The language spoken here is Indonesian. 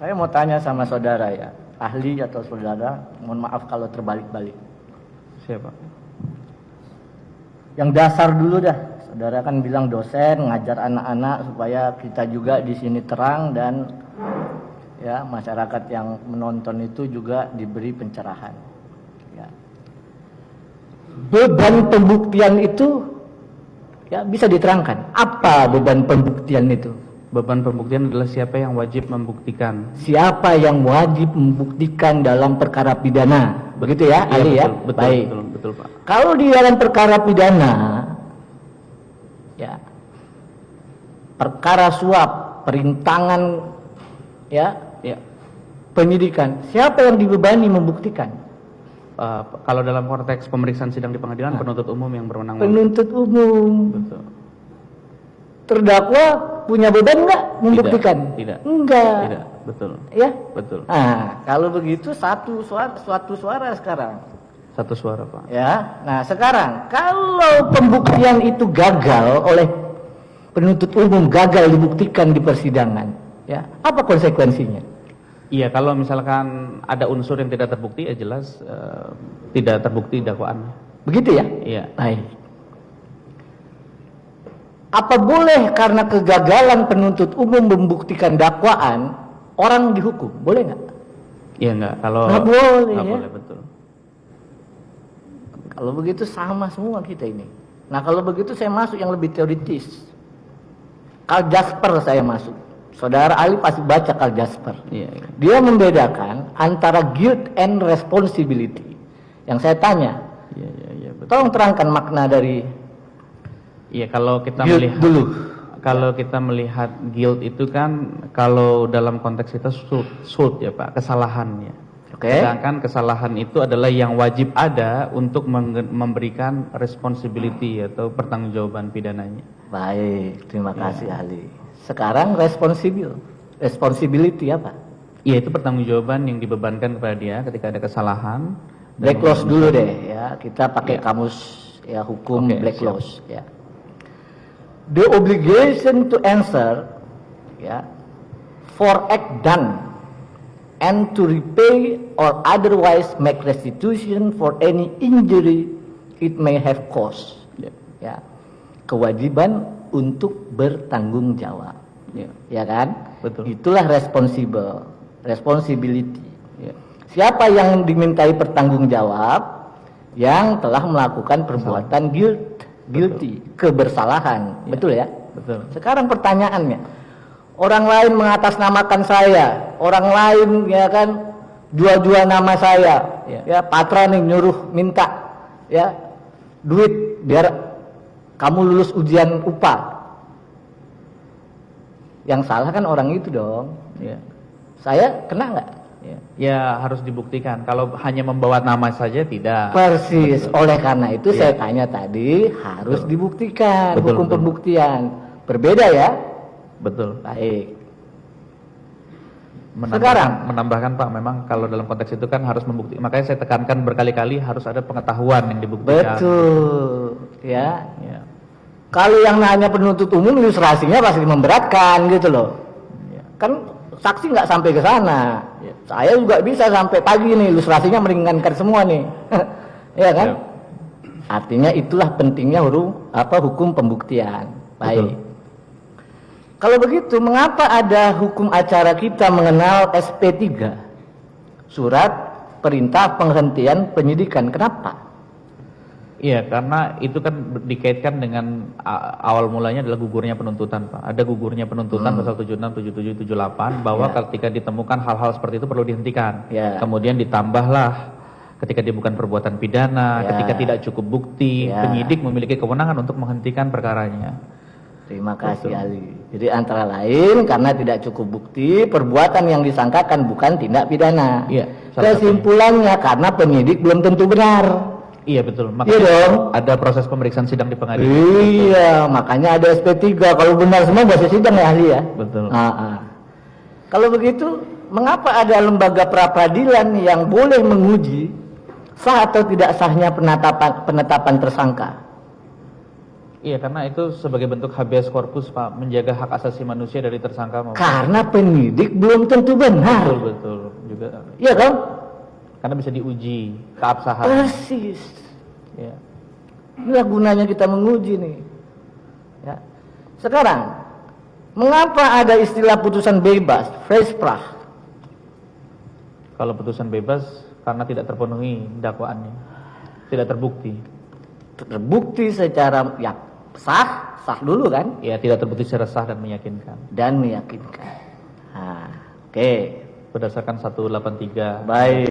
Saya mau tanya sama saudara ya, ahli atau saudara, mohon maaf kalau terbalik-balik. Siapa? Yang dasar dulu dah. Saudara kan bilang dosen ngajar anak-anak supaya kita juga di sini terang dan ya masyarakat yang menonton itu juga diberi pencerahan. Ya. Beban pembuktian itu ya bisa diterangkan. Apa beban pembuktian itu? Beban pembuktian adalah siapa yang wajib membuktikan. Siapa yang wajib membuktikan dalam perkara pidana? Begitu ya, ahli ya? Betul, Baik. betul, Pak. Kalau di dalam perkara pidana, ya, perkara suap, perintangan, ya, penyidikan, siapa yang dibebani membuktikan? Kalau dalam konteks pemeriksaan sidang di pengadilan, penuntut umum yang berwenang. Penuntut umum. Betul. Terdakwa punya beban nggak membuktikan? Tidak. Enggak. Tidak. Betul. Ya. Betul. Nah, kalau begitu suatu suara sekarang. Satu suara, Pak. Ya. Nah, sekarang kalau pembuktian itu gagal oleh penuntut umum, gagal dibuktikan di persidangan, ya, apa konsekuensinya? Iya, kalau misalkan ada unsur yang tidak terbukti, ya jelas tidak terbukti dakwaannya. Begitu ya? Iya. Baik. Apa boleh karena kegagalan penuntut umum membuktikan dakwaan orang dihukum? Boleh nggak? Iya nggak. Kalau nggak boleh, nggak ya? boleh, betul. Kalau begitu sama semua kita ini. Nah, kalau begitu saya masuk yang lebih teoritis. Karl Jasper saya masuk. Saudara Ali pasti baca Karl Jasper. Iya. Dia membedakan antara guilt and responsibility. Yang saya tanya, Iya, betul. tolong terangkan makna dari Iya, kalau kita guilt melihat dulu. Kalau kita melihat guilt itu kan kalau dalam konteks kita sult ya Pak, kesalahannya. Oke. Sedangkan kesalahan itu adalah yang wajib ada untuk memberikan responsibility atau pertanggungjawaban pidananya. Baik, terima kasih ahli. Sekarang responsibility apa? Iya, itu pertanggungjawaban yang dibebankan kepada dia ketika ada kesalahan. Black laws dulu deh ya, kita pakai Ya. kamus ya hukum. Oke, black siap. laws ya. The obligation to answer ya for act done and to repay or otherwise make restitution for any injury it may have caused. Ya. Kewajiban untuk bertanggung jawab. Ya kan? Betul. Itulah responsibility. Ya. Siapa yang dimintai pertanggung jawab? Yang telah melakukan perbuatan guilty, kebersalahan. Ya. Betul ya? Betul. Sekarang pertanyaannya, orang lain mengatasnamakan saya, orang lain ya kan jual-jual nama saya, ya patra nih nyuruh minta ya duit biar kamu lulus ujian UPA. Yang salah kan orang itu dong. Ya. Saya kena nggak? Ya harus dibuktikan. Kalau hanya membawa nama saja tidak. Persis. Betul. Oleh karena itu Ya. saya tanya tadi harus dibuktikan. Betul, Hukum betul. pembuktian berbeda ya. Betul. Baik. Sekarang menambahkan Pak, memang kalau dalam konteks itu kan harus membuktikan. Makanya saya tekankan berkali-kali harus ada pengetahuan yang dibuktikan. betul ya. Ya. Kalau yang nanya penuntut umum ilustrasinya pasti memberatkan gitu loh. Ya. Kan saksi nggak sampai ke sana. Ya. Saya juga bisa sampai pagi nih, ilustrasinya meringankan semua nih. Ya kan? Ya. Artinya itulah pentingnya hukum pembuktian. Baik. Betul. Kalau begitu, mengapa ada hukum acara kita mengenal SP3? Surat perintah penghentian penyidikan. Kenapa? Iya, karena itu kan dikaitkan dengan awal mulanya adalah gugurnya penuntutan, Pak. Ada gugurnya penuntutan pasal 76, 77, 78 bahwa ketika ditemukan hal-hal seperti itu perlu dihentikan. Ya. Kemudian ditambahlah ketika dia bukan perbuatan pidana, ketika tidak cukup bukti, penyidik memiliki kewenangan untuk menghentikan perkaranya. Terima kasih Ali. Jadi antara lain karena tidak cukup bukti, perbuatan yang disangkakan bukan tindak pidana. Iya. Kesimpulannya karena penyidik belum tentu benar. Iya betul. Iya Makanya dong. ada proses pemeriksaan sidang di pengadilan. Iya, makanya ada SP3. Kalau benar semua bahasa sidang ya ahli ya. Betul. Kalau begitu, mengapa ada lembaga pra-peradilan yang boleh menguji sah atau tidak sahnya penetapan tersangka? Iya, karena itu sebagai bentuk habeas corpus, Pak, menjaga hak asasi manusia dari tersangka maupun. Karena penyidik belum tentu benar. Betul, betul. Juga. Iya kan? Karena bisa diuji keabsahan. Persis. Ya. Inilah gunanya kita menguji nih. Ya. Sekarang, mengapa ada istilah putusan bebas, freisprach? Kalau putusan bebas karena tidak terpenuhi dakwaannya, tidak terbukti. Terbukti secara ya sah dulu kan? Ya, tidak terbukti secara sah dan meyakinkan. Dan meyakinkan. Nah, oke. Berdasarkan 183. Baik.